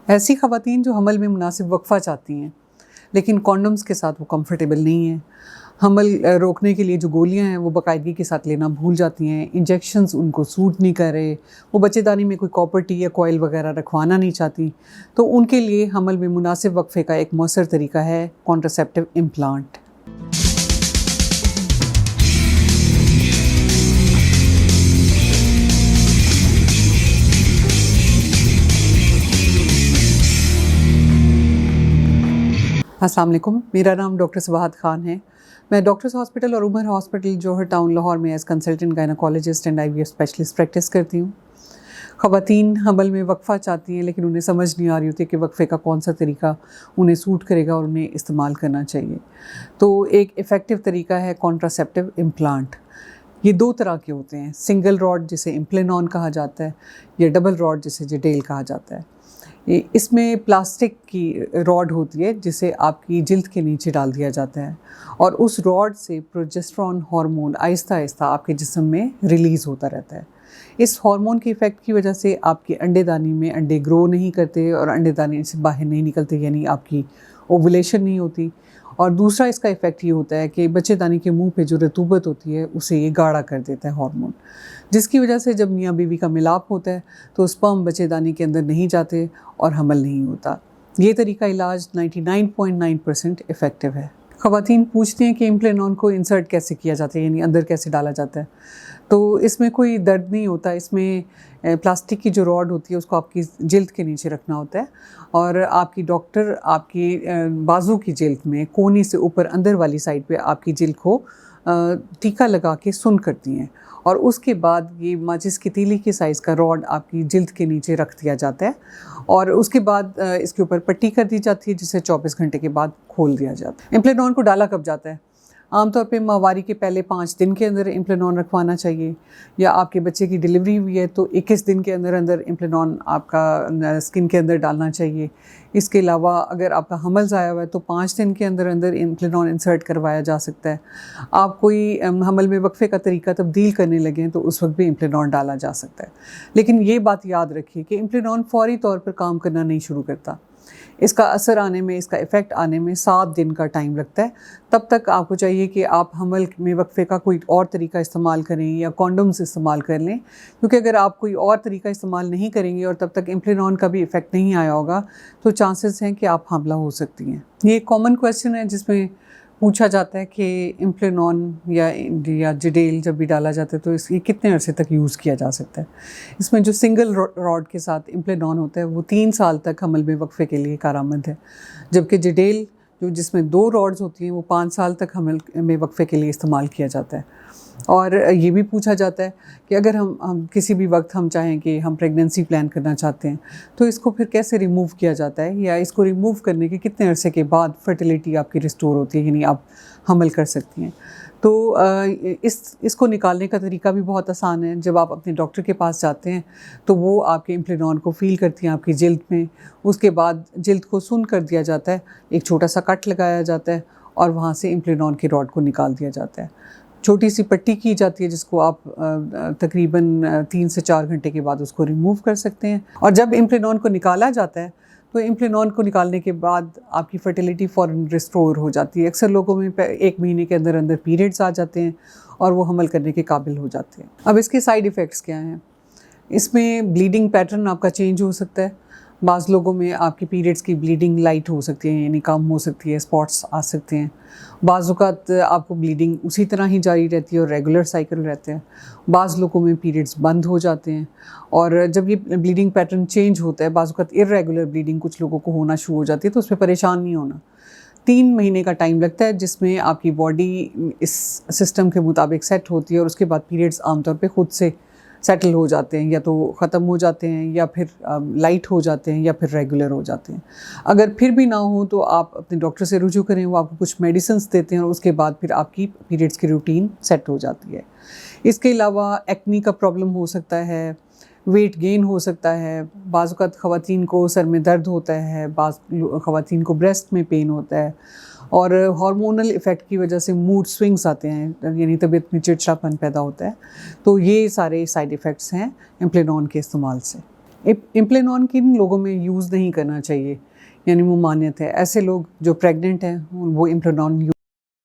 ایسی خواتین جو حمل میں مناسب وقفہ چاہتی ہیں لیکن کانڈمز کے ساتھ وہ کمفرٹیبل نہیں ہیں، حمل روکنے کے لیے جو گولیاں ہیں وہ باقاعدگی کے ساتھ لینا بھول جاتی ہیں، انجیکشنز ان کو سوٹ نہیں کر رہے، وہ بچے دانی میں کوئی کاپر ٹی یا کوئل وغیرہ رکھوانا نہیں چاہتی، تو ان کے لیے حمل میں مناسب وقفے کا ایک مؤثر طریقہ ہے کانٹراسیپٹیو امپلانٹ۔ السلام علیکم، میرا نام ڈاکٹر سباحت خان ہے۔ میں ڈاکٹرز ہاسپٹل اور عمر ہاسپٹل جوہر ٹاؤن لاہور میں as consultant gynaecologist and IVF specialist practice کرتی ہوں۔ خواتین حمل میں وقفہ چاہتی ہیں لیکن انہیں سمجھ نہیں آ رہی ہوتی کہ وقفے کا کون سا طریقہ انہیں سوٹ کرے گا اور انہیں استعمال کرنا چاہیے۔ تو ایک ایفیکٹو طریقہ ہے کانٹراسیپٹیو امپلانٹ۔ یہ دو طرح کے ہوتے ہیں، سنگل راڈ جسے امپلینون کہا جاتا ہے یا ڈبل راڈ جسے جڈیل کہا جاتا ہے۔ اس میں پلاسٹک کی راڈ ہوتی ہے جسے آپ کی جلد کے نیچے ڈال دیا جاتا ہے اور اس راڈ سے پروجسٹرون ہارمون آہستہ آہستہ آپ کے جسم میں ریلیز ہوتا رہتا ہے۔ اس ہارمون کے ایفیکٹ کی وجہ سے آپ کے انڈے دانی میں انڈے گرو نہیں کرتے اور انڈے دانے سے باہر نہیں نکلتے، یعنی آپ کی اوولیشن نہیں ہوتی۔ اور دوسرا اس کا ایفیکٹ یہ ہوتا ہے کہ بچے دانی کے منہ پہ جو رطوبت ہوتی ہے اسے یہ گاڑھا کر دیتا ہے ہارمون، جس کی وجہ سے جب میاں بیوی کا ملاپ ہوتا ہے تو اسپرم بچے دانی کے اندر نہیں جاتے اور حمل نہیں ہوتا۔ یہ طریقہ علاج 99.9% ایفیکٹو ہے۔ خواتین پوچھتی ہیں کہ امپلینون کو انسرٹ کیسے کیا جاتا ہے، یعنی اندر کیسے ڈالا جاتا ہے۔ تو اس میں کوئی درد نہیں ہوتا، اس میں پلاسٹک کی جو راڈ ہوتی ہے اس کو آپ کی جلد کے نیچے رکھنا ہوتا ہے اور آپ کی ڈاکٹر آپ کی بازو کی جلد میں کونی سے اوپر اندر والی سائڈ پہ آپ کی جلد کو ٹیکا لگا کے سن کرتی ہیں اور اس کے بعد یہ ماچس کی تیلی کے سائز کا راڈ آپ کی جلد کے نیچے رکھ دیا جاتا ہے اور اس کے بعد اس کے اوپر پٹی کر دی جاتی ہے جسے 24 گھنٹے کے بعد کھول دیا جاتا ہے۔ امپلینون کو ڈالا کب جاتا ہے؟ عام طور پہ ماہواری کے پہلے 5 دن کے اندر امپلینون رکھوانا چاہیے، یا آپ کے بچے کی ڈلیوری ہوئی ہے تو 21 دن کے اندر امپلینون آپ کا اسکن کے اندر ڈالنا چاہیے۔ اس کے علاوہ اگر آپ کا حمل ضائع ہوا ہے تو 5 دن کے اندر امپلینون انسرٹ کروایا جا سکتا ہے۔ آپ کوئی حمل میں وقفے کا طریقہ تبدیل کرنے لگیں تو اس وقت بھی امپلینون ڈالا جا سکتا ہے، لیکن یہ بات یاد رکھیے کہ امپلینون فوری طور پر کام کرنا نہیں شروع کرتا۔ اس کا اثر آنے میں، اس کا ایفیکٹ آنے میں 7 دن کا ٹائم لگتا ہے۔ تب تک آپ کو چاہیے کہ آپ حمل میں وقفے کا کوئی اور طریقہ استعمال کریں یا کانڈمز استعمال کر لیں، کیونکہ اگر آپ کوئی اور طریقہ استعمال نہیں کریں گے اور تب تک امپلینون کا بھی ایفیکٹ نہیں آیا ہوگا تو چانسز ہیں کہ آپ حاملہ ہو سکتی ہیں۔ یہ ایک کامن کویسچن ہے جس میں پوچھا جاتا ہے کہ امپلینون یا جڈیل جب بھی ڈالا جاتا ہے تو اس کی کتنے عرصے تک یوز کیا جا سکتا ہے۔ اس میں جو سنگل راڈ کے ساتھ امپلینون ہوتا ہے وہ 3 سال تک حمل میں وقفے کے لیے کارآمد ہے، جبکہ جڈیل جس میں 2 راڈز ہوتی ہیں وہ 5 سال تک حمل میں وقفے کے لیے استعمال کیا جاتا ہے۔ اور یہ بھی پوچھا جاتا ہے کہ اگر ہم کسی بھی وقت ہم چاہیں کہ ہم پریگننسی پلان کرنا چاہتے ہیں تو اس کو پھر کیسے ریموو کیا جاتا ہے، یا اس کو ریموو کرنے کے کتنے عرصے کے بعد فرٹیلیٹی آپ کی ریسٹور ہوتی ہے، یعنی آپ حمل کر سکتی ہیں۔ تو اس کو نکالنے کا طریقہ بھی بہت آسان ہے۔ جب آپ اپنے ڈاکٹر کے پاس جاتے ہیں تو وہ آپ کے امپلینون کو فیل کرتی ہیں آپ کی جلد میں، اس کے بعد جلد کو سن کر دیا جاتا ہے، ایک چھوٹا سا کٹ لگایا جاتا ہے اور وہاں سے امپلینون کی راڈ کو نکال دیا جاتا ہے۔ چھوٹی سی پٹی کی جاتی ہے جس کو آپ تقریباً 3 سے 4 گھنٹے کے بعد اس کو ریموو کر سکتے ہیں۔ اور جب امپلینون کو نکالا جاتا ہے تو امپلینون کو نکالنے کے بعد آپ کی فرٹیلیٹی فوراً ریسٹور ہو جاتی ہے۔ اکثر لوگوں میں 1 مہینے کے اندر پیریڈز آ جاتے ہیں اور وہ حمل کرنے کے قابل ہو جاتے ہیں۔ اب اس کے سائیڈ ایفیکٹس کیا ہیں؟ اس میں بلیڈنگ پیٹرن آپ کا چینج ہو سکتا ہے۔ بعض لوگوں میں آپ کی پیریڈز کی بلیڈنگ لائٹ ہو سکتی ہے، یعنی کم ہو سکتی ہے، اسپاٹس آ سکتے ہیں۔ بعض اوقات آپ کو بلیڈنگ اسی طرح ہی جاری رہتی ہے اور ریگولر سائیکل رہتے ہیں۔ بعض لوگوں میں پیریڈز بند ہو جاتے ہیں، اور جب یہ بلیڈنگ پیٹرن چینج ہوتا ہے، بعض اوقات ارریگولر بلیڈنگ کچھ لوگوں کو ہونا شروع ہو جاتی ہے، تو اس میں پریشان نہیں ہونا۔ 3 مہینے کا ٹائم لگتا ہے جس میں آپ کی باڈی اس سسٹم کے مطابق سیٹ ہوتی ہے اور اس کے بعد پیریڈز عام طور پہ خود سے سیٹل ہو جاتے ہیں، یا تو ختم ہو جاتے ہیں یا پھر لائٹ ہو جاتے ہیں یا پھر ریگولر ہو جاتے ہیں۔ اگر پھر بھی نہ ہو تو آپ اپنے ڈاکٹر سے رجوع کریں، وہ آپ کو کچھ میڈیسنس دیتے ہیں اور اس کے بعد پھر آپ کی پیریڈز کی روٹین سیٹ ہو جاتی ہے۔ اس کے علاوہ ایکنی کا پرابلم ہو سکتا ہے، ویٹ گین ہو سکتا ہے، بعض اوقات خواتین کو سر میں درد ہوتا ہے، بعض خواتین کو بریسٹ میں پین ہوتا ہے، اور ہارمونل ایفیکٹ کی وجہ سے موڈ سوئنگز آتے ہیں، یعنی طبیعت میں چڑچڑاپن پیدا ہوتا ہے۔ تو یہ سارے سائیڈ ایفیکٹس ہیں امپلینون کے استعمال سے۔ امپلینون کن لوگوں میں یوز نہیں کرنا چاہیے، یعنی ممانعت ہے، ایسے لوگ جو پریگننٹ ہیں وہ امپلینون